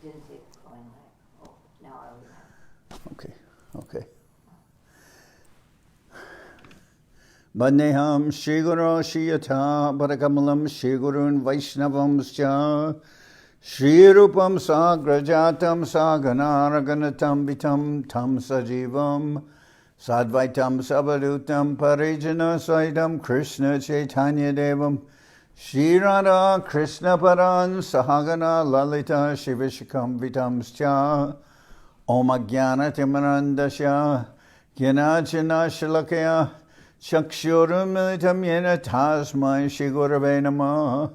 didn't see it going like, oh, now I would have. Okay. Bandeham Shri Guru Shiyatha Parakamalam Shri Gurun Vaishnavam Scha Shri Rupam Sagrajatam Saganaraganatam Vitam Tam Sajivam Sadvaitam Sabadutam Parijana Saidam Krishna Chaitanya Devam Shri Radha Krishna Paran Sahagana Lalita Shivishikam Vitam Scha Om Ajnana Timarandasya Gyanachana Shalakaya Chakshurumilitam Yena Tasmai Shri Gurave Namah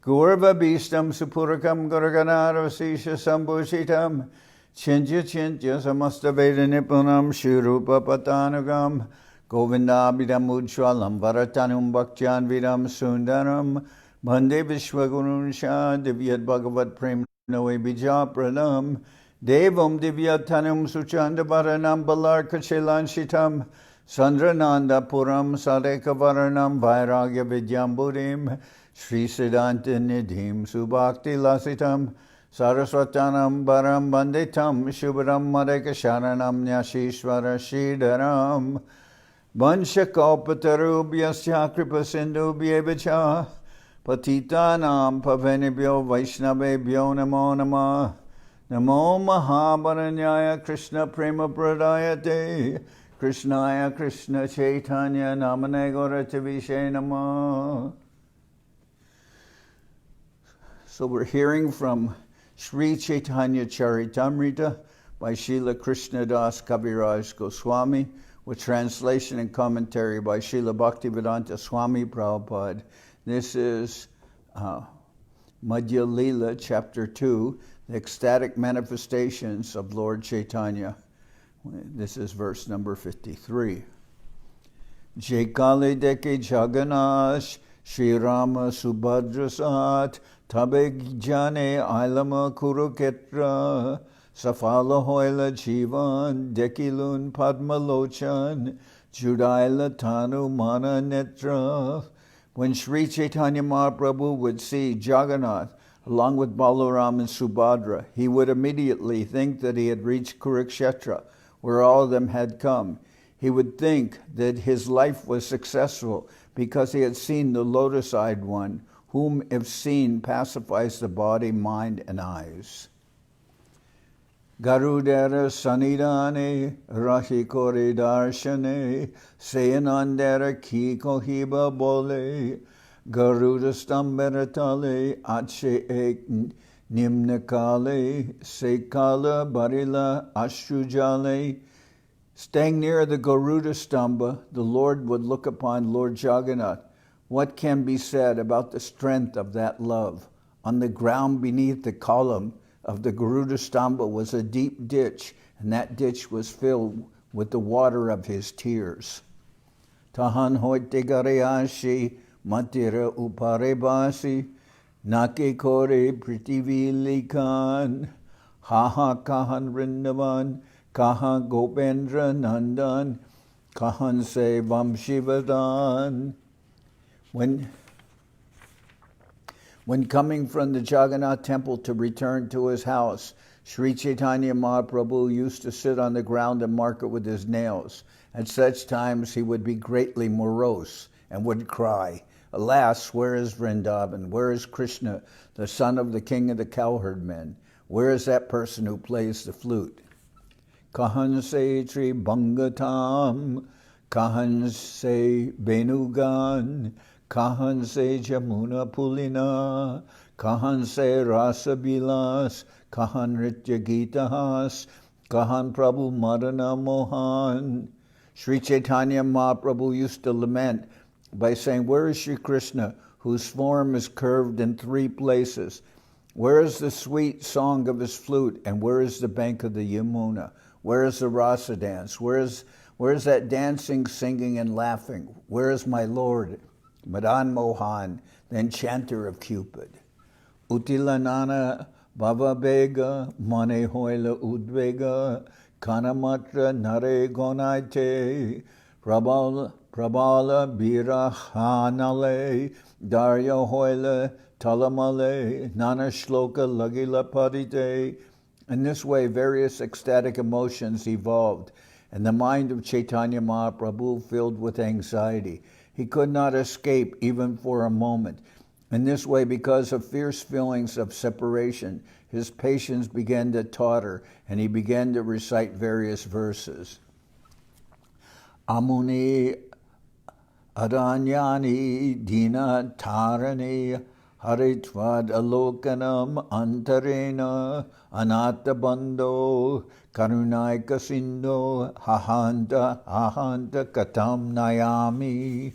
Gurva Bhistam Supurakam Gurganarvasisha Sambhushitam Chintya Samasta Veda Nipunam Shri Rupa Patanugam Govindabhidam Ujjwalam Varatanum Bhaktyan Vidam Sundaram Bhande Vishwagurun Shah Divyat Bhagavat Prem Noe Bija Pranam Devam Divyatanum Suchanda Varanam Balarka Shilanshitam Sandrananda Puram Sadeka Varanam Vairagya Vidyamburim Sri Siddhanta Nidhim Subhakti Lasitam Saraswatanam Baram Banditam Shubharam Madeka Sharanam Nyashishvara Shridharam Vanshakaupatarubhyasya Kripa Sindhubhyevacha Patitanam Pavanibhyo Vaishnavebhyo Namo Namah Namo Mahabaranyaya Krishna Prema Pradayate Krishnaya Krishna Chaitanya Namane Gauratavishe Namah. So we're hearing from Sri Chaitanya Charitamrita by Srila Krishnadas Kaviraj Goswami with translation and commentary by Srila Bhaktivedanta Swami Prabhupada. This is Madhya Lila, Chapter 2, the ecstatic manifestations of Lord Chaitanya. This is verse number 53. Jekale deke Jaganash Shri Rama Subhadrasat Tabe Jane Ailama Kuruketra Safala Hoila Jivan Dekilun Padmalochan Judaila Tanu Mana Netra. When Sri Chaitanya Mahaprabhu would see Jagannath along with Balaram and Subhadra, he would immediately think that he had reached Kurukshetra, where all of them had come. He would think that his life was successful because he had seen the lotus-eyed one, whom if seen pacifies the body, mind, and eyes. Garudera Sanidane Rahikore Darshane Sayanandera Ki Kohiba Bole Garuda Stamberatale Ache Ek Nimnakale Sekala Barila Ashrujale. Staying near the Garuda Stamba, the Lord would look upon Lord Jagannath. What can be said about the strength of that love? On the ground beneath the column of the Garuda Stamba was a deep ditch, and that ditch was filled with the water of his tears. Tahan hoite gareashi matira uparebasi nake kore pritivilikan haha kahan rindavan kaha gopendra nandan kahan se vamshivadan. When coming from the Jagannath temple to return to his house, Sri Chaitanya Mahaprabhu used to sit on the ground and mark it with his nails. At such times he would be greatly morose and would cry, "Alas, where is Vrindavan? Where is Krishna, the son of the king of the cowherd men? Where is that person who plays the flute? Kahan se tri bangatam, kahan se benugan, kahan se jamuna pulina, kahan se rasa bilas, kahan ritya gitahas, kahan prabhu madana mohan." Sri Chaitanya Mahaprabhu used to lament by saying, "Where is Sri Krishna, whose form is curved in three places? Where is the sweet song of his flute, and where is the bank of the Yamuna? Where is the rasa dance? Where is that dancing, singing, and laughing? Where is my Lord, Madan Mohan, the enchanter of Cupid? Utilanana Baba Bega, Mane Hoila Udvega, Kanamatra Nare Gonaite, Prabala Bira Hanale, Darya Hoila talamale nana shloka lagila padite. In this way, various ecstatic emotions evolved, and the mind of Chaitanya Mahaprabhu filled with anxiety. He could not escape even for a moment. In this way, because of fierce feelings of separation, his patience began to totter, and he began to recite various verses. Amuni Adanyani Dina Tarani Haritvad Alokanam Antarena Anata Bando Karunaika Sindo Hahanta Katam Nayami.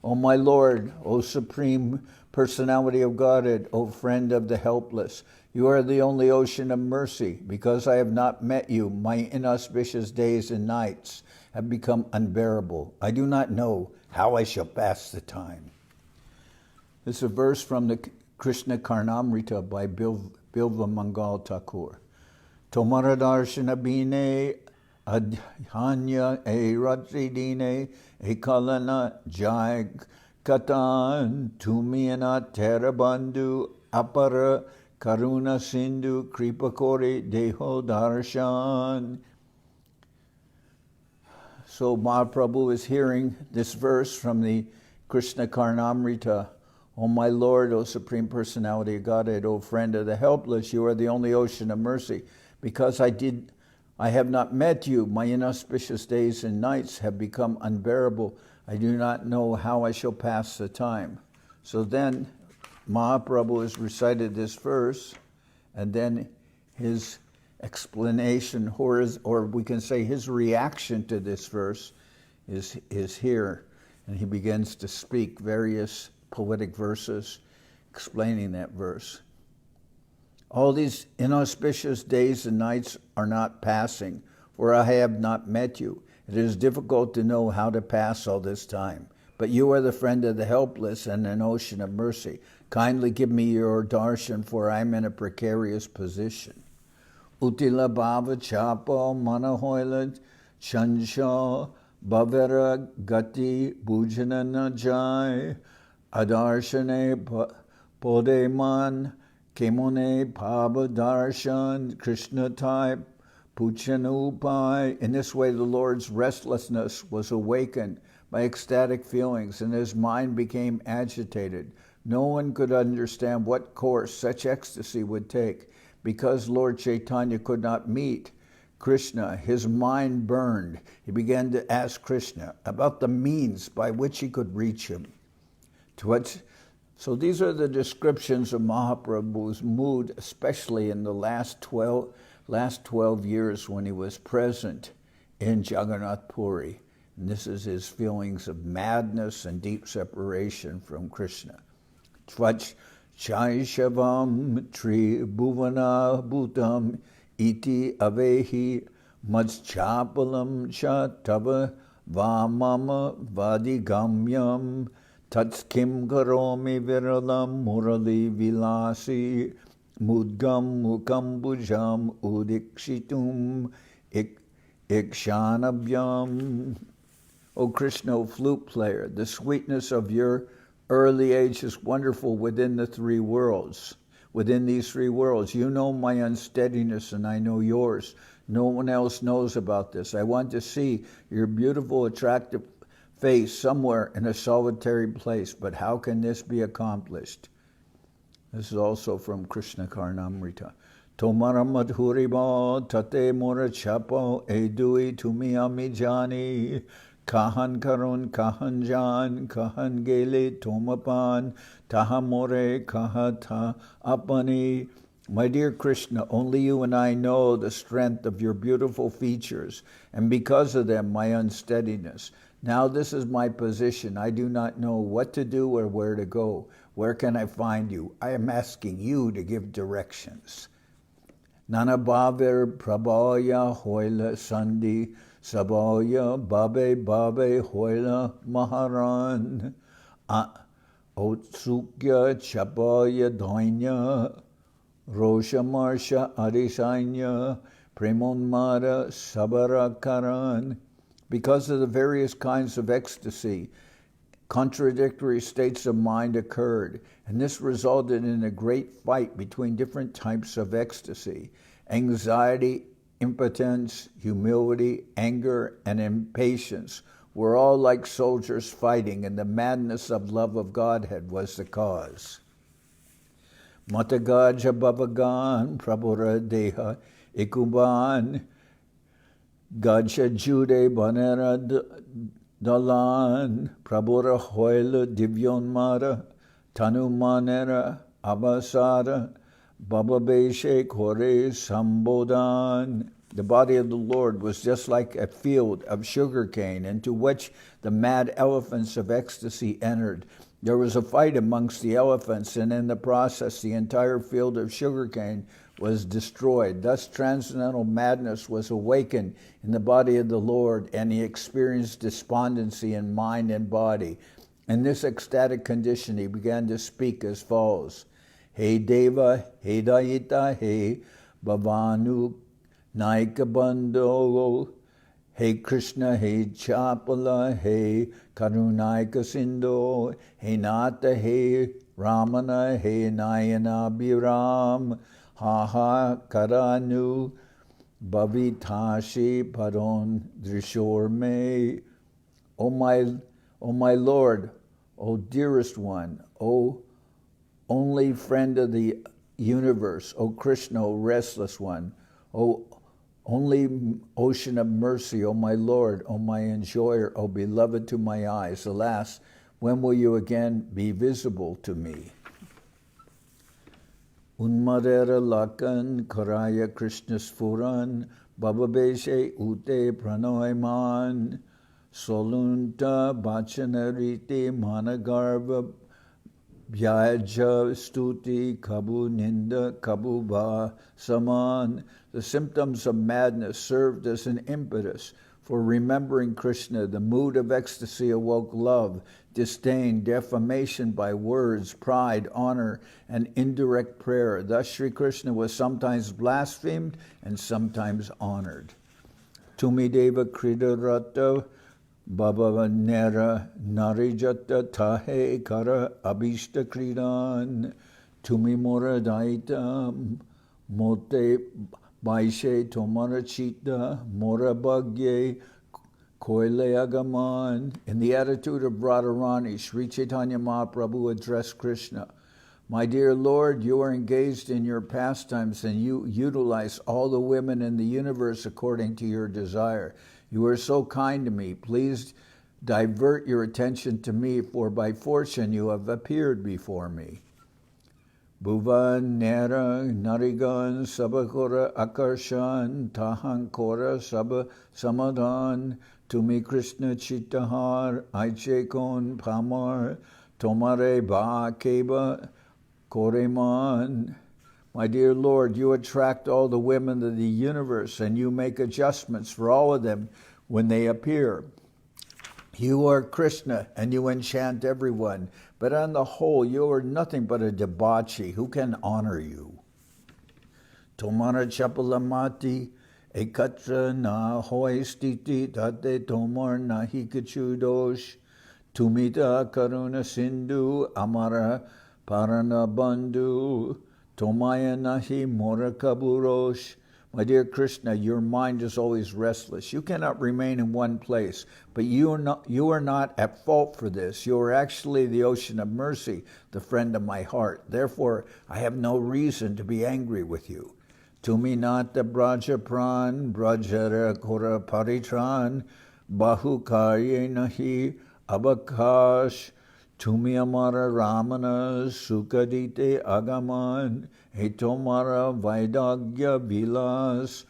O my Lord, O Supreme Personality of Godhead, O friend of the helpless, you are the only ocean of mercy. Because I have not met you, my inauspicious days and nights have become unbearable. I do not know how I shall pass the time. This is a verse from the Krishna Karnamrita by Bilva Mangal Thakur. Tomara darshana bine adhanya e ratridine e kalana jag katan tumiyana terabandhu apara karuna sindhu kripakori deho darshan. So Mahaprabhu is hearing this verse from the Krishna Karnamrita. O my Lord, O Supreme Personality of Godhead, O friend of the helpless, you are the only ocean of mercy. Because I have not met you, my inauspicious days and nights have become unbearable. I do not know how I shall pass the time. So then Mahaprabhu has recited this verse, and then his explanation, or we can say his reaction to this verse is here. And he begins to speak various poetic verses explaining that verse. All these inauspicious days and nights are not passing, for I have not met you. It is difficult to know how to pass all this time. But you are the friend of the helpless and an ocean of mercy. Kindly give me your darshan, for I am in a precarious position. Utila bhava chapa manahoila chansha bhavera gati bhujana jai adarshane podeman kemone pava darshan krishna type puchanupai. In this way the Lord's restlessness was awakened by ecstatic feelings, and his mind became agitated. No one could understand what course such ecstasy would take. Because Lord Chaitanya could not meet Krishna, his mind burned. He began to ask Krishna about the means by which he could reach him. So these are the descriptions of Mahaprabhu's mood, especially in the last 12 years when he was present in Jagannath Puri. And this is his feelings of madness and deep separation from Krishna. Tvach Chaishavam Tri Bhuvana Bhutam Iti Avehi Madschapalam Cha Tava Vamama Vadigamyam Tatskim Karomi Viralam Murali Vilasi Mudgam Mukambujam Udikshitum Ikshanabhyam. O Krishna, O flute player, the sweetness of your early age is wonderful within the three worlds. Within these three worlds, you know my unsteadiness and I know yours. No one else knows about this. I want to see your beautiful, attractive face somewhere in a solitary place, but how can this be accomplished? This is also from Krishna Karnamrita. Tomara madhuriba tate mora chapo edui tumi amijani. Kahan karun, kahan jan, kahan gele tomapan, tahamore kahata apani. My dear Krishna, only you and I know the strength of your beautiful features, and because of them, my unsteadiness. Now this is my position. I do not know what to do or where to go. Where can I find you? I am asking you to give directions. Nana bhaver prabhaya hoila sandi sabaya babe hoila maharan otsukya chapaya doinya rosha marsha arisanya premonmara sabarakaran. Because of the various kinds of ecstasy Contradictory states of mind occurred, and this resulted in a great fight between different types of ecstasy. Anxiety, impotence, humility, anger, and impatience were all like soldiers fighting, and the madness of love of Godhead was the cause. Matagaja Bavagan Prabhura Deha Ikuban Gaja Jude Banera Dalan Prabhura Hoila Divyonmara Tanu Manera Abasara Bababeshe Kore Sambodan. The body of the Lord was just like a field of sugarcane into which the mad elephants of ecstasy entered. There was a fight amongst the elephants, and in the process, the entire field of sugarcane was destroyed. Thus, transcendental madness was awakened in the body of the Lord, and he experienced despondency in mind and body. In this ecstatic condition, he began to speak as follows. Hey Deva, Hey Dayita, Hey Bhavanu, Naika Bandho, Hey Krishna, Hey Chapala, Hey Karunaika Sindho, Hey Nata, Hey Ramana, Hey Nayana Biram, Ha Ha Karanu, Bhavitashi Paron Drishor Me. O my Lord, O dearest one, O only friend of the universe, O Krishna, O restless one, O only ocean of mercy, O my Lord, O my enjoyer, O beloved to my eyes. Alas, when will you again be visible to me? Unmadera Lakan Karaya Krishna Sfuran Bababeshe Ute Pranoyman Solunta Bachanarite Managarva Vyaja Stuti Kabu Ninda Kabu Ba Saman. The symptoms of madness served as an impetus for remembering Krishna. The mood of ecstasy awoke love, disdain, defamation by words, pride, honor, and indirect prayer. Thus Sri Krishna was sometimes blasphemed and sometimes honored. Tumideva Kridarata Baba Nera Narijata Tahe Kara Abhishta Kridan Tumi Mora Daita Mote Baishe Tomara Chita Mora Bhagye Koile Agaman. In the attitude of Radharani, Sri Chaitanya Mahaprabhu addressed Krishna. My dear Lord, you are engaged in your pastimes and you utilize all the women in the universe according to your desire. You are so kind to me. Please divert your attention to me, for by fortune you have appeared before me. Bhuvan Nera Narigan Sabakora Akarshan Tahankora Saba Samadhan Tumi Krishna Chittahar Aichekon Pamar Tomare Ba Keba Koreman. My dear Lord, you attract all the women of the universe and you make adjustments for all of them when they appear. You are Krishna and you enchant everyone, but on the whole, you are nothing but a debauchee. Who can honor you? Tomara chapalamati ekatra na hoy stiti tate tomar nahi kachudosh tumita karuna sindhu amara parana bandhu tomaya nahi mora kaburosh. My dear Krishna, your mind is always restless. You cannot remain in one place, but you are not at fault for this. You are actually the ocean of mercy, the friend of my heart. Therefore, I have no reason to be angry with you. Tumi nata braja pran, brajara kora paritran, bahu karye nahi abakash, tumi amara ramana sukadite agaman, Etomara Vaidagya Vilas.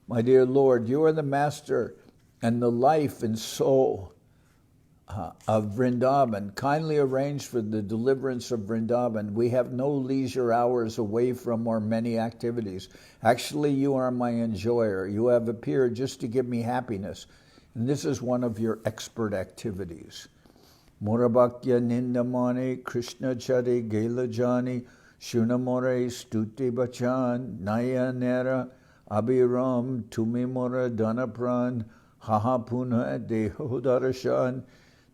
My dear Lord, you are the master and the life and soul of Vrindavan. Kindly arrange for the deliverance of Vrindavan. We have no leisure hours away from our many activities. Actually, you are my enjoyer. You have appeared just to give me happiness. And this is one of your expert activities. Morabhakya Nindamani Krishna Chari Gelajani Shunamore Stuti Bachan Nayanera Abhiram Tumimora Danapran Hahapuna Dehodarashan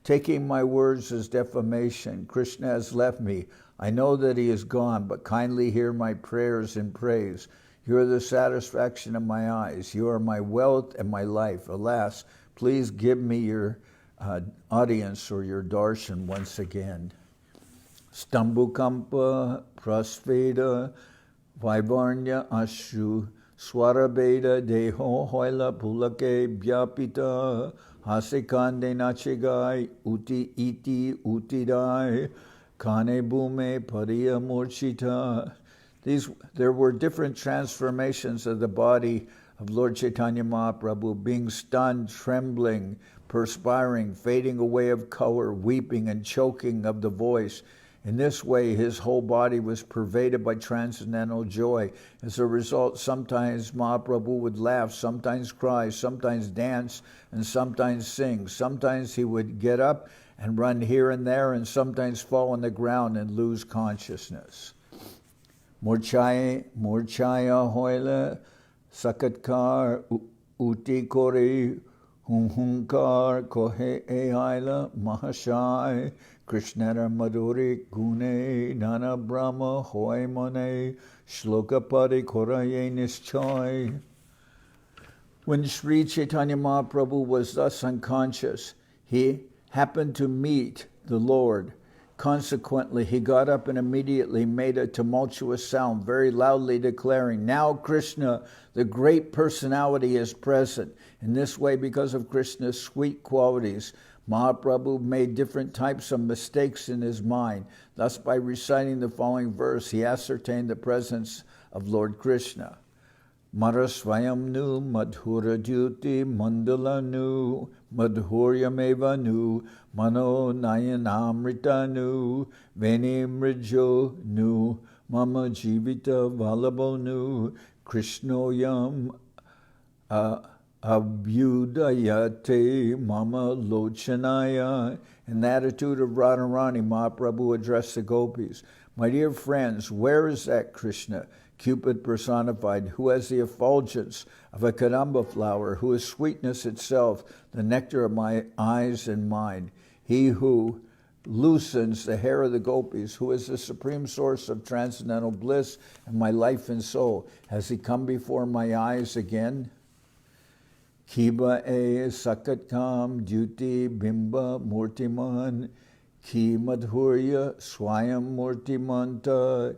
taking my words as defamation. Krishna has left me. I know that he is gone, but kindly hear my prayers and praise. You are the satisfaction of my eyes. You are my wealth and my life. Alas, please give me your audience or your darshan once again. Stambukampa, Prasveda, Vaivarnya Ashru, Swarabeda, Deho Hoila Pulake, Byapita, Hasekande Nachigai, Uti Iti Utidai, Kane Bume, Pariya Murchita. There were different transformations of the body of Lord Chaitanya Mahaprabhu, being stunned, trembling, perspiring, fading away of color, weeping and choking of the voice. In this way, his whole body was pervaded by transcendental joy. As a result, sometimes Mahaprabhu would laugh, sometimes cry, sometimes dance, and sometimes sing. Sometimes he would get up and run here and there, and sometimes fall on the ground and lose consciousness. Morchaya hoile, sakatkar, uti kori, hunkar, kohe eila, mahashai, Krishnara Madhuri Gune Nana Brahma Hoy Mone Shlokapadi Koraye Nischai. When Sri Chaitanya Mahaprabhu was thus unconscious, he happened to meet the Lord. Consequently, he got up and immediately made a tumultuous sound, very loudly declaring, "Now Krishna, the great personality, is present." In this way, because of Krishna's sweet qualities, Mahaprabhu made different types of mistakes in his mind. Thus, by reciting the following verse, he ascertained the presence of Lord Krishna. Marasvayamnu madhura dyuti mandalanu madhuryamevanu mano nayanamritanu venimrijo nu mama jivita valabonu krishnoyam Abhyudayate Mama Lochanaya. In the attitude of Radharani, Mahaprabhu addressed the gopis. My dear friends, where is that Krishna, Cupid personified, who has the effulgence of a kadamba flower, who is sweetness itself, the nectar of my eyes and mind? He who loosens the hair of the gopis, who is the supreme source of transcendental bliss and my life and soul. Has he come before my eyes again? Kiba e sakatkam duty bimba murtiman ki madhurya swayam murtimanta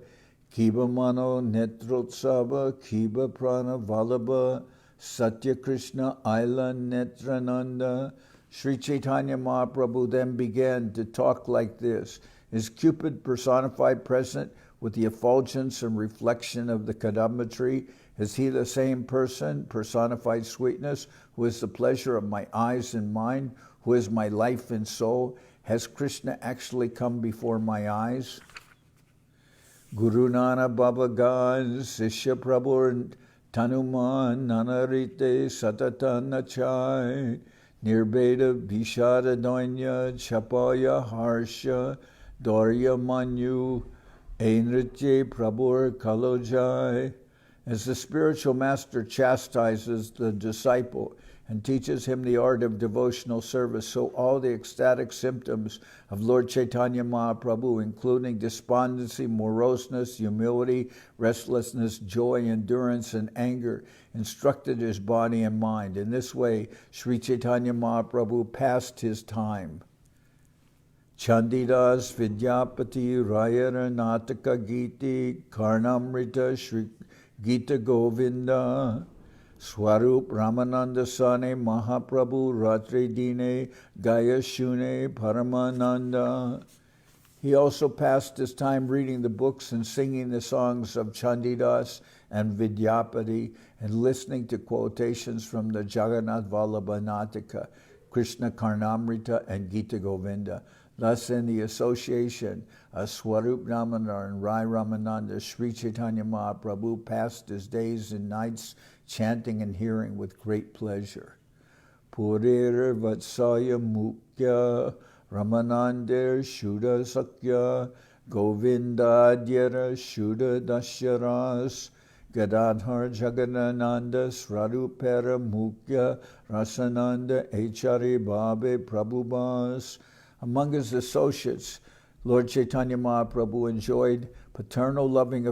kiba mano netrotsava kiba prana valabha satya krishna aila netrananda. Sri Chaitanya Mahaprabhu then began to talk like this. Is Cupid personified present with the effulgence and reflection of the kadamba tree? Is he the same person, personified sweetness, who is the pleasure of my eyes and mind, who is my life and soul? Has Krishna actually come before my eyes? Guru Nana Baba Gan, Sishya Prabhu Tanuman, Nanarite Satatana Chai, Nirbeda Bishada Donya, Chapaya Harsha, Dorya Manyu, Ainritye Prabhu Kalojai. As the spiritual master chastises the disciple and teaches him the art of devotional service, so all the ecstatic symptoms of Lord Chaitanya Mahaprabhu, including despondency, moroseness, humility, restlessness, joy, endurance, and anger, instructed his body and mind. In this way, Sri Chaitanya Mahaprabhu passed his time. Chandidas Vidyapati Rayara Nataka Giti Karnamrita Shri Gita Govinda Swarup Ramananda Sane Mahaprabhu Ratri Dine Gaya Shune Paramananda. He also passed his time reading the books and singing the songs of Chandidas and Vidyapati and listening to quotations from the Jagannath Vallabha Nataka, Krishna Karnamrita, and Gita Govinda. Thus, in the association of Swarup Damodar and Rai Ramananda, Sri Chaitanya Mahaprabhu passed his days and nights chanting and hearing with great pleasure. Purir Vatsaya Mukya Ramanandir Shuddha Sakya Govindadyara Shuddha Dasyaras Gadadhar Jaganananda Swarupera Mukya Rasananda Echari Babe Prabhubas Among his associates, Lord Chaitanya Mahaprabhu enjoyed paternal loving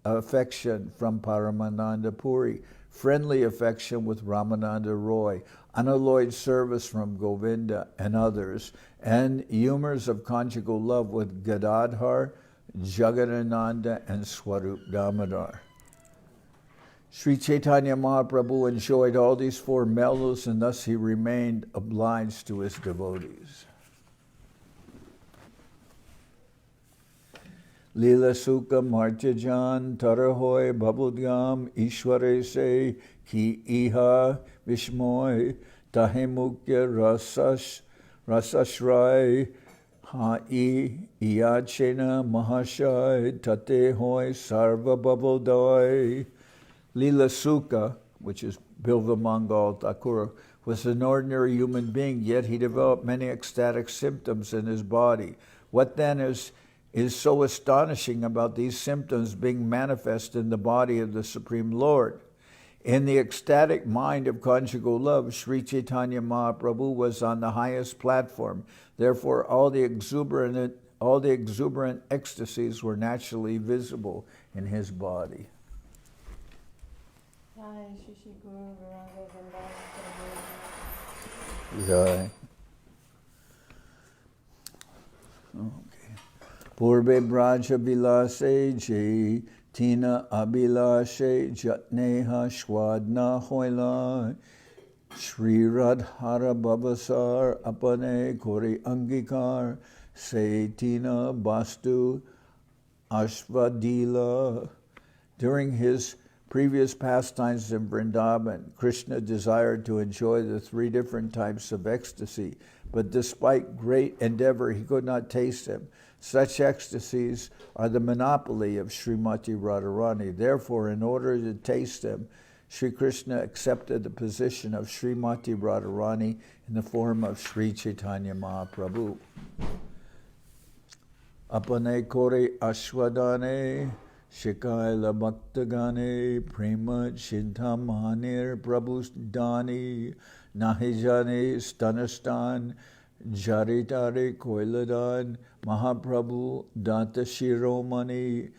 affection from Paramananda Puri, friendly affection with Ramananda Roy, unalloyed service from Govinda and others, and humors of conjugal love with Gadadhar, Jagadananda, and Swarup Damodar. Sri Chaitanya Mahaprabhu enjoyed all these four mellows, and thus he remained obliged to his devotees. Lila Sukha Martyajan Tarahoy Babudgam Ishware Se Ki Iha Vishmoy Tahe Mukya Rasashray Ha-i Iyachena Mahashai Tate Hoy Sarva Babodoi. Lila Sukha, which is Bilva Mangal Thakur, was an ordinary human being, yet he developed many ecstatic symptoms in his body. What then is so astonishing about these symptoms being manifest in the body of the Supreme Lord? In the ecstatic mind of conjugal love, Sri Chaitanya Mahaprabhu was on the highest platform. Therefore, all the exuberant ecstasies were naturally visible in his body. Jai. Okay. Purbe Braja Vilase Jai Tina Abhilashe Jatneha Shwadna Hoila Shri Radhara Babasar Apane Kori Angikar Se Tina Bastu Ashvadila. During his previous pastimes in Vrindavan, Krishna desired to enjoy the three different types of ecstasy, but despite great endeavor, he could not taste them. Such ecstasies are the monopoly of Srimati Radharani. Therefore, in order to taste them, Sri Krishna accepted the position of Srimati Radharani in the form of Sri Chaitanya Mahaprabhu. Apane kore ashwadane Shikaila Bhaktagane Prema Chintamanir Prabhusdani Nahijane Stanastan Jaritare Koiladan Mahaprabhu Danta Shiromani.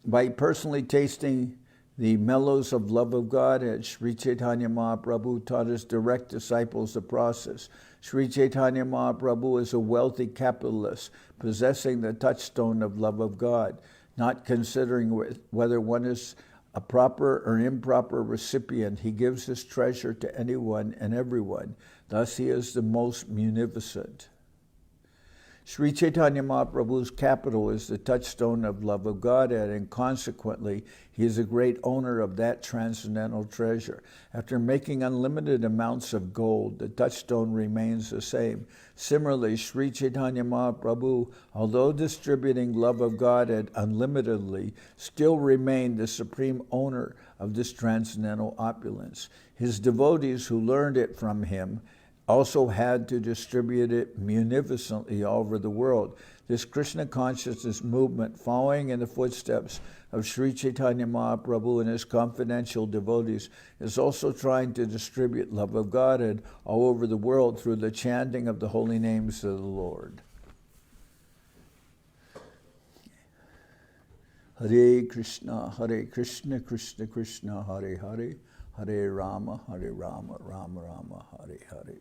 By personally tasting the mellows of love of God, Sri Chaitanya Mahaprabhu taught his direct disciples the process. Sri Chaitanya Mahaprabhu is a wealthy capitalist, possessing the touchstone of love of God, not considering whether one is a proper or improper recipient. He gives his treasure to anyone and everyone. Thus he is the most munificent. Sri Chaitanya Mahaprabhu's capital is the touchstone of love of God, and consequently, he is a great owner of that transcendental treasure. After making unlimited amounts of gold, the touchstone remains the same. Similarly, Sri Chaitanya Mahaprabhu, although distributing love of God unlimitedly, still remained the supreme owner of this transcendental opulence. His devotees who learned it from him also had to distribute it munificently all over the world. This Krishna consciousness movement, following in the footsteps of Sri Chaitanya Mahaprabhu and his confidential devotees, is also trying to distribute love of Godhead all over the world through the chanting of the holy names of the Lord. Hare Krishna, Krishna Krishna, Hare Hare, Hare Rama, Rama Rama, Hare Hare.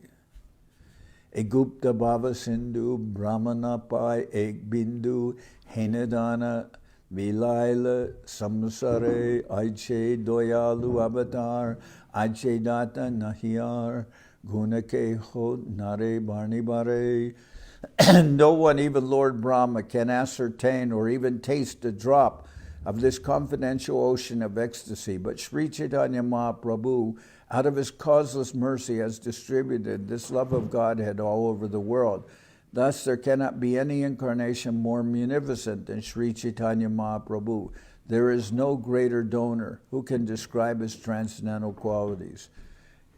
A Gupta Bhava Sindhu, Brahmana Pai, Ek Bindu, Henadana, Vilaila, Samsare, Aiche Doyalu Avatar, Aiche Data Nahiyar, Gunake Ho Nare Barni Bare. No one, even Lord Brahma, can ascertain or even taste a drop of this confidential ocean of ecstasy, but Sri Chaitanya Mahaprabhu, out of his causeless mercy, has distributed this love of Godhead all over the world. Thus, there cannot be any incarnation more munificent than Sri Chaitanya Mahaprabhu. There is no greater donor who can describe his transcendental qualities.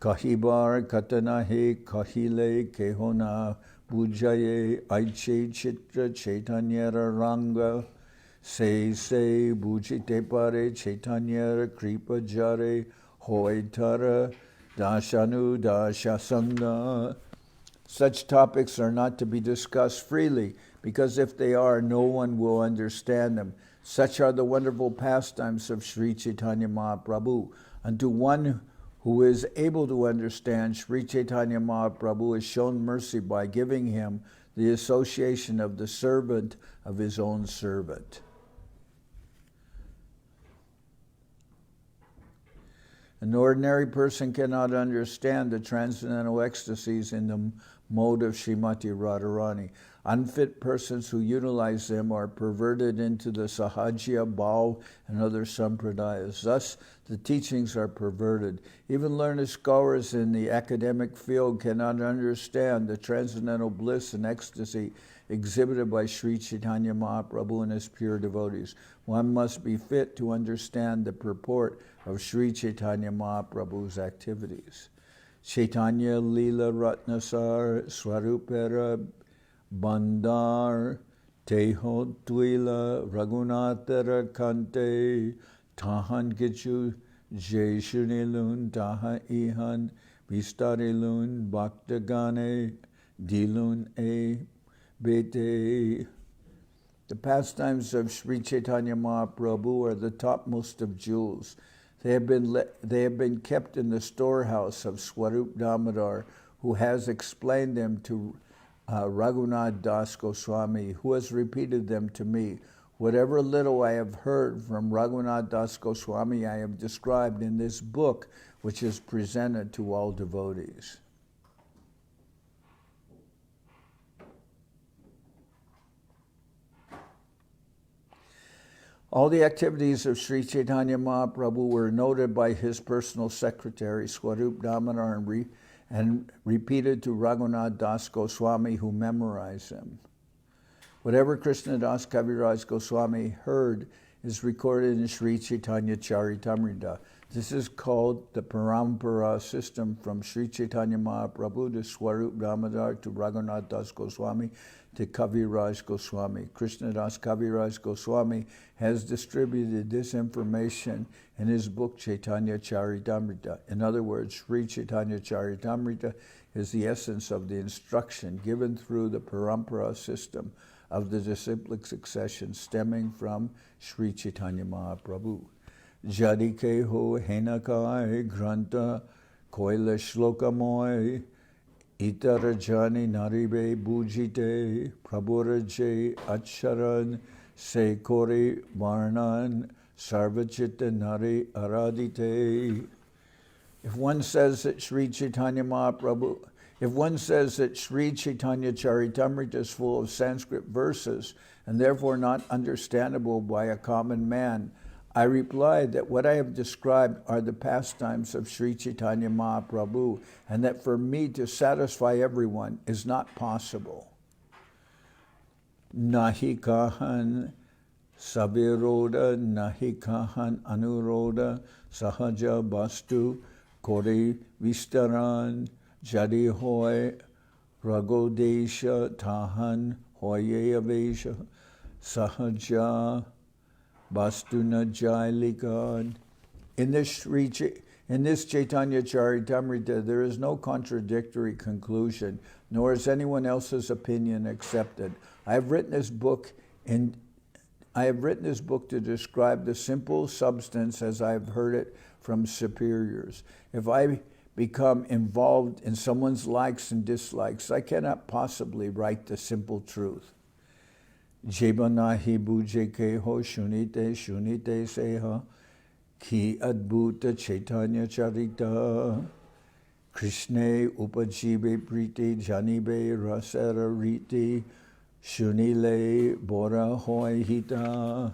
Kahibar katanahe kahile kehona bujaye aiche chitra chaitanyara ranga se bujite pare chaitanyara kripa jare hoitara dashanu dashasanga. Such topics are not to be discussed freely, because if they are, no one will understand them. Such are the wonderful pastimes of Sri Chaitanya Mahaprabhu. Unto one who is able to understand, Sri Chaitanya Mahaprabhu has shown mercy by giving him the association of the servant of his own servant. An ordinary person cannot understand the transcendental ecstasies in the mode of Srimati Radharani. Unfit persons who utilize them are perverted into the Sahajya, Bhau, and other sampradayas. Thus, the teachings are perverted. Even learned scholars in the academic field cannot understand the transcendental bliss and ecstasy exhibited by Sri Chaitanya Mahaprabhu and his pure devotees. One must be fit to understand the purport of Sri Chaitanya Mahaprabhu's activities. Chaitanya Lila Ratnasar Swarupera Bandar Teho Twila Raghunatara Kante Tahan Gichu Jay Shunilun Taha Ihan Vistarilun Bhaktagane Dilun E Bete. The pastimes of Sri Chaitanya Mahaprabhu are the topmost of jewels. They have been kept in the storehouse of Swarup Damodar, who has explained them to Raghunath Das Goswami, who has repeated them to me. Whatever little I have heard from Raghunath Das Goswami, I have described in this book, which is presented to all devotees. All the activities of Sri Chaitanya Mahaprabhu were noted by his personal secretary, Swarup Damodar, and repeated to Raghunath Das Goswami, who memorized them. Whatever Krishnadas Kaviraj Goswami heard is recorded in Sri Chaitanya Charitamrita. This is called the Parampara system from Sri Chaitanya Mahaprabhu to Swarup Damodar to Raghunath Das Goswami to Kaviraj Goswami. Krishnadas Kaviraj Goswami has distributed this information in his book Chaitanya Charitamrita. In other words, Sri Chaitanya Charitamrita is the essence of the instruction given through the Parampara system of the disciplic succession stemming from Sri Chaitanya Mahaprabhu. Jadike ho henakai granta koila shlokamoy Itarajani naribe bujite prabhuraje acharan se kore varnan sarvachita nari aradite. If one says that Sri Chaitanya Charitamrita is full of Sanskrit verses and therefore not understandable by a common man, I replied that what I have described are the pastimes of Sri Chaitanya Mahaprabhu, and that for me to satisfy everyone is not possible. Nahi kahan saviroda, nahi kahan anuroda, sahaja bastu, kore vistaran, jadi hoy, ragodesha, tahan, hoye avesha, sahaja, Bastuna Jailikad. In this Chaitanya Charitamrita, there is no contradictory conclusion, nor is anyone else's opinion accepted. I have written this book to describe the simple substance as I have heard it from superiors. If I become involved in someone's likes and dislikes, I cannot possibly write the simple truth. Jebanahi buje keho shunite seha ki adbhuta chaitanya charita Krishne upajibe priti janibe rasara riti shunile bora hoy hita.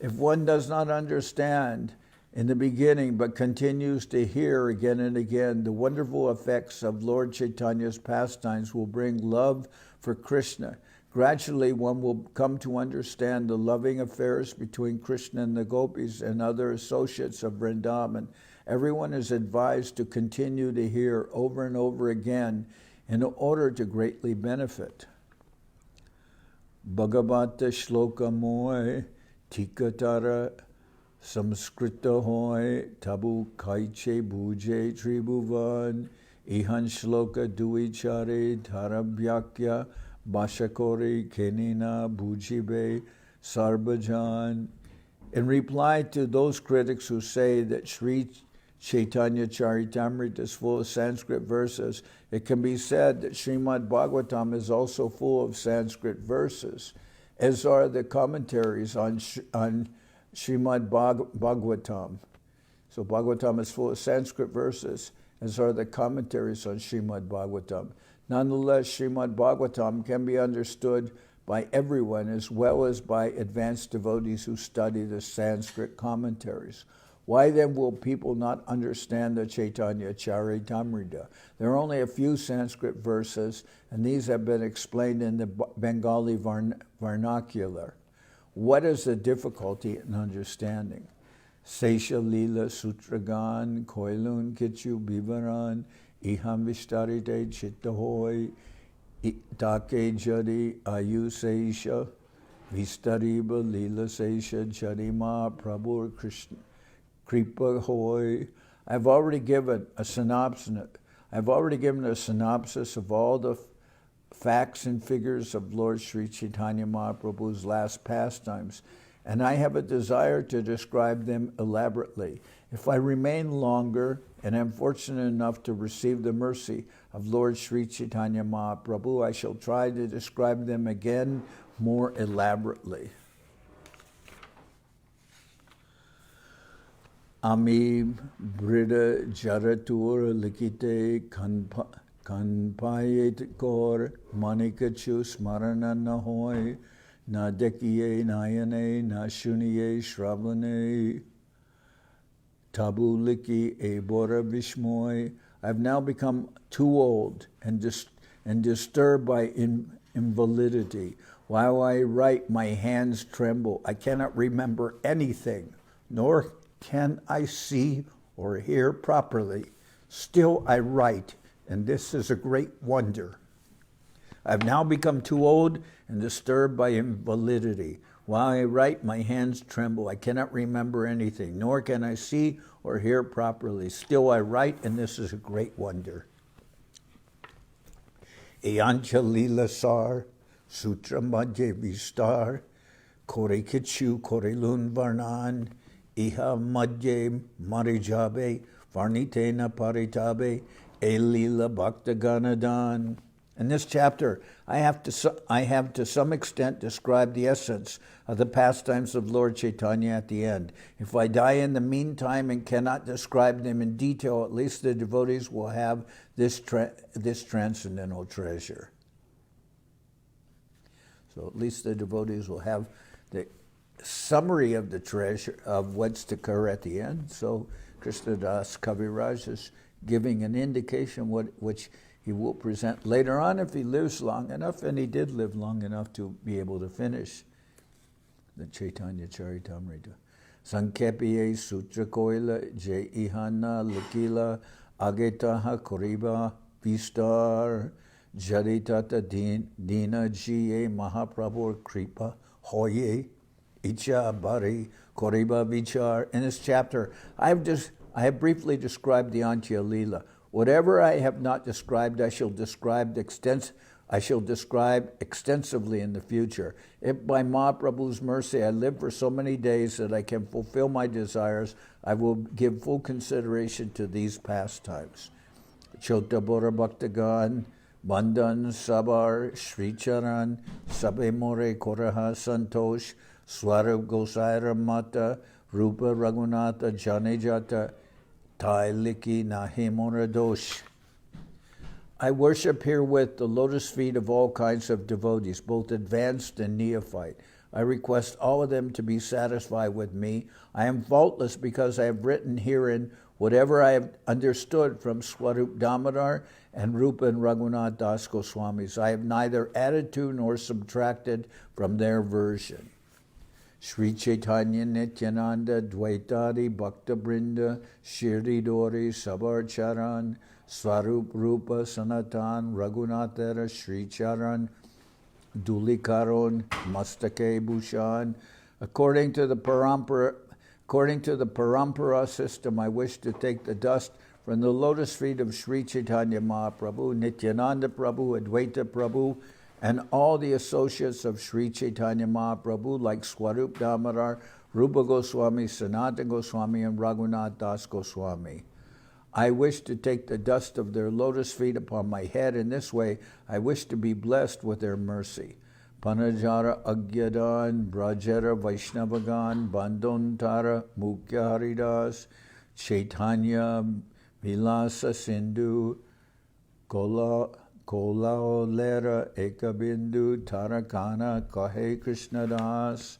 If one does not understand in the beginning but continues to hear again and again, the wonderful effects of Lord Chaitanya's pastimes will bring love for Krishna. Gradually, one will come to understand the loving affairs between Krishna and the gopis and other associates of Vrindavan. Everyone is advised to continue to hear over and over again in order to greatly benefit. Bhagavata shloka moy tikatara samskrita hoy tabu kaiche buje tribhuvan Ihan Shloka Duichare Tarabhyakya Bashakori Kenina Bhujibe Sarbajan. In reply to those critics who say that Sri Chaitanya Charitamrita is full of Sanskrit verses, it can be said that Srimad Bhagavatam is also full of Sanskrit verses, as are the commentaries on Srimad Bhagavatam. So Bhagavatam is full of Sanskrit verses, as are the commentaries on Srimad Bhagavatam. Nonetheless, Srimad Bhagavatam can be understood by everyone as well as by advanced devotees who study the Sanskrit commentaries. Why then will people not understand the Chaitanya Charitamrita? There are only a few Sanskrit verses, and these have been explained in the Bengali vernacular. What is the difficulty in understanding? Sesha Lila Sutragan, Koilun Kichu Bivaran, Iham Vishtarite Chittahoy, Take Jari Ayu Sesha, Vistariba Lila Sesha Jarima Prabhu Krishna. Kripa Hoy. I've already given a synopsis of all the facts and figures of Lord Sri Chaitanya Mahaprabhu's last pastimes, and I have a desire to describe them elaborately. If I remain longer and am fortunate enough to receive the mercy of Lord Sri Chaitanya Mahaprabhu, I shall try to describe them again more elaborately. Ami Brida Jaratur Likite Kanpayet Kor Manikachu Smarana Nahoy Na Dekiye Nayane Na Shuniye Shravane Tabu Liki Ebora Vishmoy. I've now become too old and disturbed by invalidity. While I write, my hands tremble. I cannot remember anything, nor can I see or hear properly. Still I write, and this is a great wonder. I've now become too old and disturbed by invalidity. While I write, my hands tremble. I cannot remember anything, nor can I see or hear properly. Still I write, and this is a great wonder. Eyancha Lila Sar, Sutra Madhye Vistar, Kore Kichu, Kore Lun Varnan, Iha Madhye Marijabe, Varnitena Paritabe, Elila Bhaktaganadan. In this chapter, I have to some extent described the essence of the pastimes of Lord Chaitanya at the end. If I die in the meantime and cannot describe them in detail, at least the devotees will have this transcendental treasure. So at least the devotees will have the summary of the treasure of what's to occur at the end. So Krishnadas Kaviraj is giving an indication which he will present later on if he lives long enough, and he did live long enough to be able to finish the Chaitanya Charitamrita. Sankepiye Sutra Koila Je Ihana Likila Agetaha Koriba Vistar Jaritata Dina Jiye Mahaprabhu Kripa Hoye Icha Bari Koriba Vichar. In this chapter, I have briefly described the Antya Lila. Whatever I have not described, I shall describe extensively in the future. If by Mahaprabhu's mercy I live for so many days that I can fulfill my desires, I will give full consideration to these pastimes. Chota Bora Bhaktagan, Bandan Sabar, Sri Charan, Sabe More Koraha Santosh, Swarup Gosaira Mata, Rupa Raghunatha Janejata, Tailiki Nahimuradosh. I worship herewith the lotus feet of all kinds of devotees, both advanced and neophyte. I request all of them to be satisfied with me. I am faultless because I have written herein whatever I have understood from Swarup Damodar and Rupa and Raghunath Das Goswamis. I have neither added to nor subtracted from their version. Sri Chaitanya Nityananda Dvaitari Bhakta Brinda Shirdi Dori Sabar Charan Swarup Rupa Sanatan Raghunathara Sri Charan Dulikaron Mastake Bhushan. According to the Parampara system, I wish to take the dust from the lotus feet of Sri Chaitanya Mahaprabhu, Nityananda Prabhu, Advaita Prabhu, and all the associates of Sri Chaitanya Mahaprabhu like Swarup Damodar, Rupa Goswami, Sanatana Goswami, and Raghunath Das Goswami. I wish to take the dust of their lotus feet upon my head. In this way, I wish to be blessed with their mercy. Panajara Agyadan, Brajara Vaishnavagan, Bandontara, Mukhya Haridas, Chaitanya, Vilasa Sindhu, Kolaolera, Ekabindu, Tarakana, Kahe Krishnadas.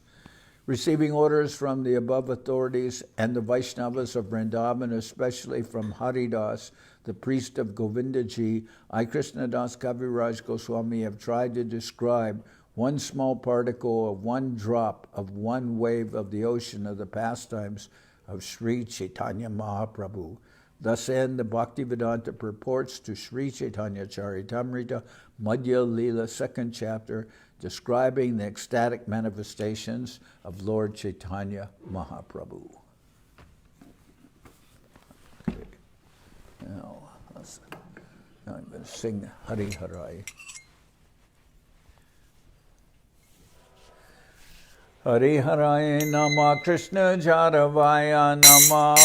Receiving orders from the above authorities and the Vaishnavas of Vrindavan, especially from Haridas, the priest of Govindaji, I, Krishnadas Kaviraj Goswami, have tried to describe one small particle of one drop of one wave of the ocean of the pastimes of Sri Chaitanya Mahaprabhu. Thus end the Bhaktivedanta purports to Sri Chaitanya Charitamrita, Madhya Leela, 2nd chapter, describing the ecstatic manifestations of Lord Chaitanya Mahaprabhu. Okay. Now I'm going to sing Hari Harai. Hari Harai Nama Krishna Jaravaya Nama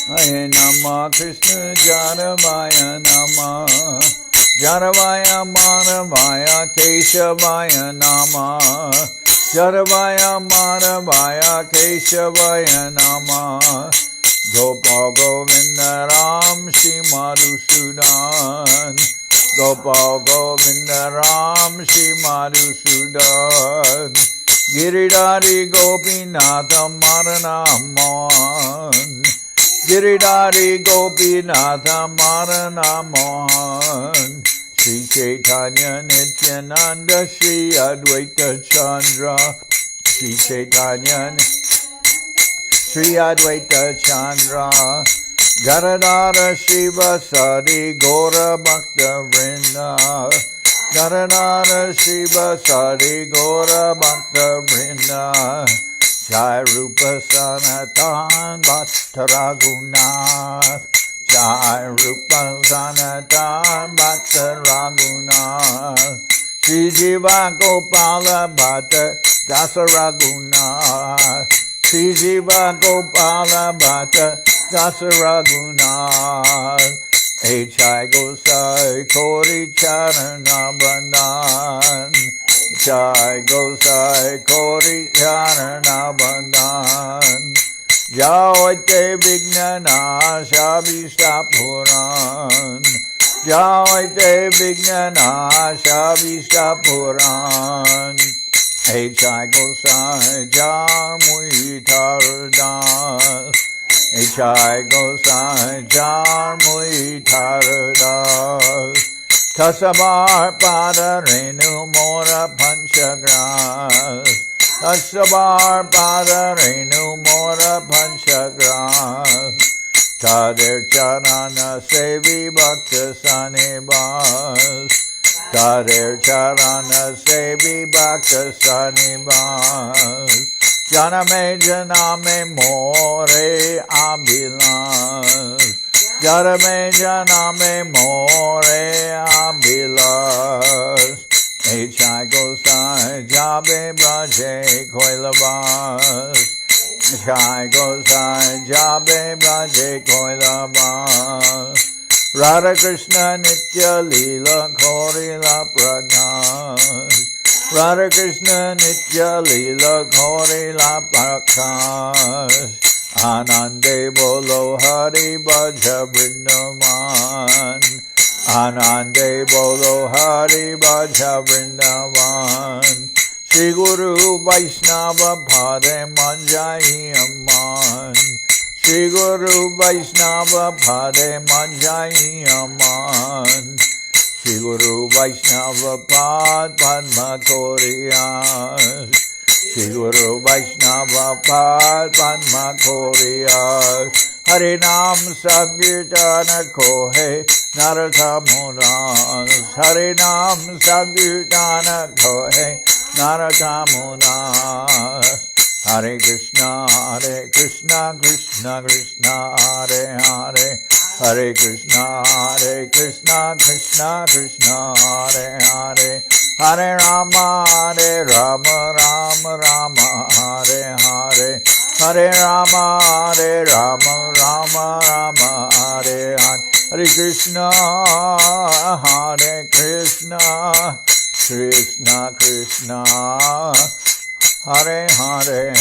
Hare Nama Krishna Jaravaya Nama Jaravaya Maravaya Keshavaya Nama Jaravaya Maravaya Keshavaya Nama Gopal Govinda Ram Shri Madhusudan Gopal Govinda Ram Shri Madhusudan Giridhari Gopinatha Maranaman Giridhari Gopinatha Maranaman Sri Chaitanya Nityananda Sri Advaita Chandra Sri Chaitanya Sri Advaita Chandra Garadara Shiva Sadi Gora Bhakta Vrinda Garadara Shiva Sadi Gora Bhakta Vrinda Jai Rupa Sanatan Bhatta Raghunath Jai Rupa Sanatan Bhatta Raghunath Shri Jiva Gopala Bhatta Dasa Raghunath Shri Jiva Gopala Bhatta Dasa Raghunath H.I. Gosai Kori Charana Bandhan Jai Gosai Kori Charana Bandhan Jai Vignana Shabhishta Puran Jai Vignana Shabhishta Puran H.I. Gosai Jarmui Tardas H.I. Gosai Jarmui Tardas Tasabar Pada Renu Mora Panchagras Tasabar Pada Renu Mora Panchagras Tadir Charana Sevi Bhakta Sanibas Tadir Charana Sevi Bhakta Sanibas Janame Janame More Abhilas Janame Janame More Abhilas H.I. Gosai Jabe Braje Koilabas H.I. Gosai Jabe Braje Koilabas Radha Krishna Nitya Leela Korila Prakash Radha Krishna Nitya Leela Korila Prakash Anande Bolo Hari Bhaja Vrindavan Anande Bolo Hari Bhaja Vrindavan Shri Guru Vaishnava Pade Manjai Amman Shri Guru Vaishnava Pade Manjai Amman Shri Guru Vaishnava Pad Padma Koriyas Shri Guru Vaishnava Pad Padma Koriyas Harinam Sankirtana Kohe Narata Munas Harinam Sankirtana Kohe Narata Munas Hare Krishna, Krishna Krishna, Hare Hare, Hare Krishna, Krishna Krishna, Hare Hare, Hare Rama, Rama Rama, Hare Hare, Hare Rama, Rama Rama, Hare Hare, Hare Krishna, Krishna Krishna, Hare Hare,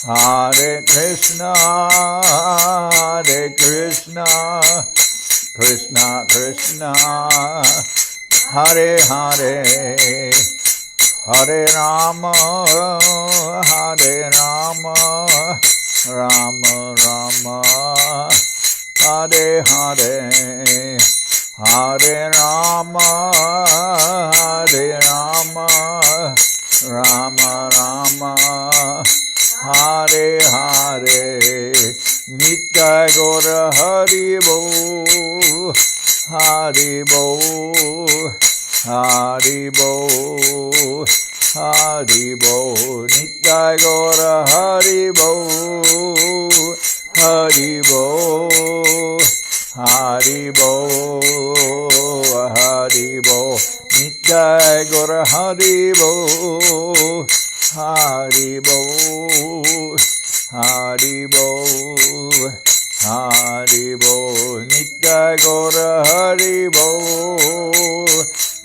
Hare Krishna, Krishna Krishna, Hare Hare, Hare Rama, Rama Rama, Hare Hare, Hare Rama, Rama Rama, Hare Hare, Nitya Gaura Hari Bo, Hari Bo, Hari Bo, Hari Bo, Nitya Gaura Hari Bo, Hari Bo, Hari Bo, Hari Bo, Nitya Gaura Hari Bo, Hari Bo, Hari Bo, Hari Bo, Nitya Gaura Hari Bo,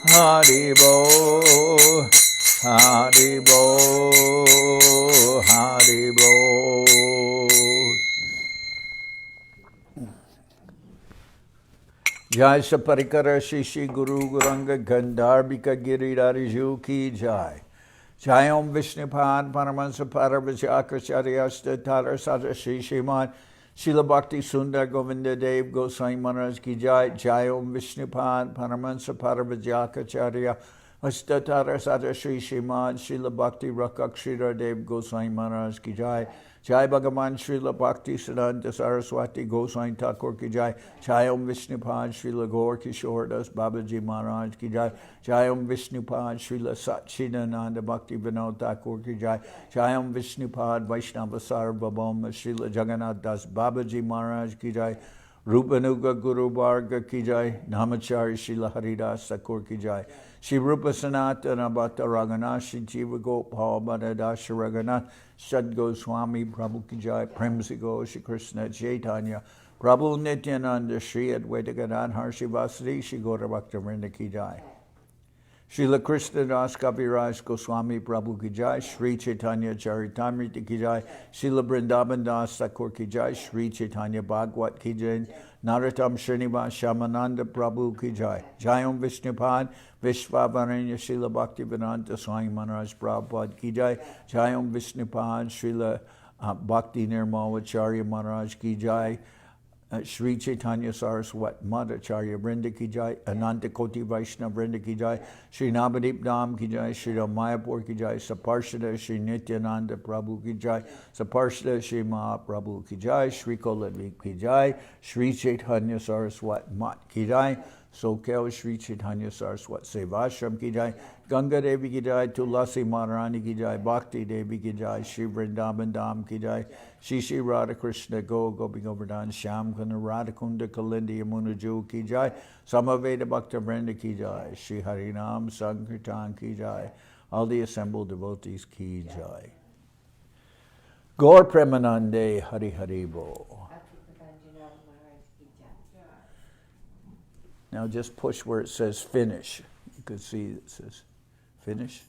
Hari Bo, Hari Bo, Hari Bo. Jai Saparikara Shishi Guru Guranga Gandharbika Girirariju Ki Jai. Jai Om Vishnupad Paramahansa Paravajakacharya Tatar Sada Shishiman Srila Bhakti Sundar Govinda Dev Gosai Maharaj Ki Jai. Jai Om Vishnupad Paramahansa Paravajakacharya Astatar Sada Shishiman Srila Bhakti Rakakshira Dev Gosai Maharaj Ki Jai. Jai Bhagavan Srila Bhakti Siddhanta Saraswati Gosai Thakur Ki Jai. Jai Om Vishnupad Srila Gaur Kishore Das Babaji Maharaj Ki Jai. Jai Om Vishnupad Srila Satchidananda Bhakti Vinod Thakur Ki Jai. Jai Om Vishnupad Vaishnava Sarvabhauma Srila Jagannath Das Babaji Maharaj Ki Jai. Rupanuga Guru Varga Ki Jai. Namachari Srila Haridas Thakur Ki Jai. Shri Rupa Sanatana Bhatta Raghunath Shri Jiva Gopal Bhattadash Raghunath Shad Goswami Prabhu Ki Jai. Premsi Go Shri Krishna Chaitanya Prabhu Nityananda Shri Advaita Gadadhar Shivasri Shri Gaura Bhakta Vrinda Ki Jai. Srila Krishna Das Kaviraj Goswami Prabhu Ki Jai. Shri Chaitanya Charitamrita Ki Jai. Srila Vrindavan Das Thakur Ki Jai. Shri Chaitanya Bhagwat Ki Jai. Narottam Srinivas Shamananda Prabhu Ki Jai. Jai Om Vishnupad Vishvavaranya Srila Bhakti Vedanta Swami Maharaj Prabhupada Ki Jai. Jai Om Vishnupad Srila Bhakti Nirmalacharya Maharaj Ki Jai. Shri Chaitanya Saraswat Madhacharya Vrinda Ki Jai. Ananta Koti Vaishnava Vrinda Ki Jai. Shri Navadip Dham Ki Jai. Shri Mayapur Ki Jai. Saparshada Shri Nityananda Prabhu Ki Jai. Saparshada Shri Mahaprabhu Ki Jai. Shri Koladvip Ki Jai. Shri Chaitanya Saraswat Mat Ki Jai. Sokel Shri Chaitanya Saraswat Sevashram Ki Jai. Ganga Devi Ki Jai. Tulasi Maharani Ki Jai. Bhakti Devi Ki Jai. Shri Vrindavan Dham Ki Jai. Shri Shri Radha Krishna Go Gopi Govardhan Shyam Kunda Radhakunda Kalindi Yamuna Ju Ki Jai. Samaveda Bhakta Vrinda Ki Jai. Shri Harinam Sankirtan Ki Jai. All the assembled devotees Ki Jai. Gaur Premanande Hari Hari Bo. Now just push where it says finish. You can see it says finish.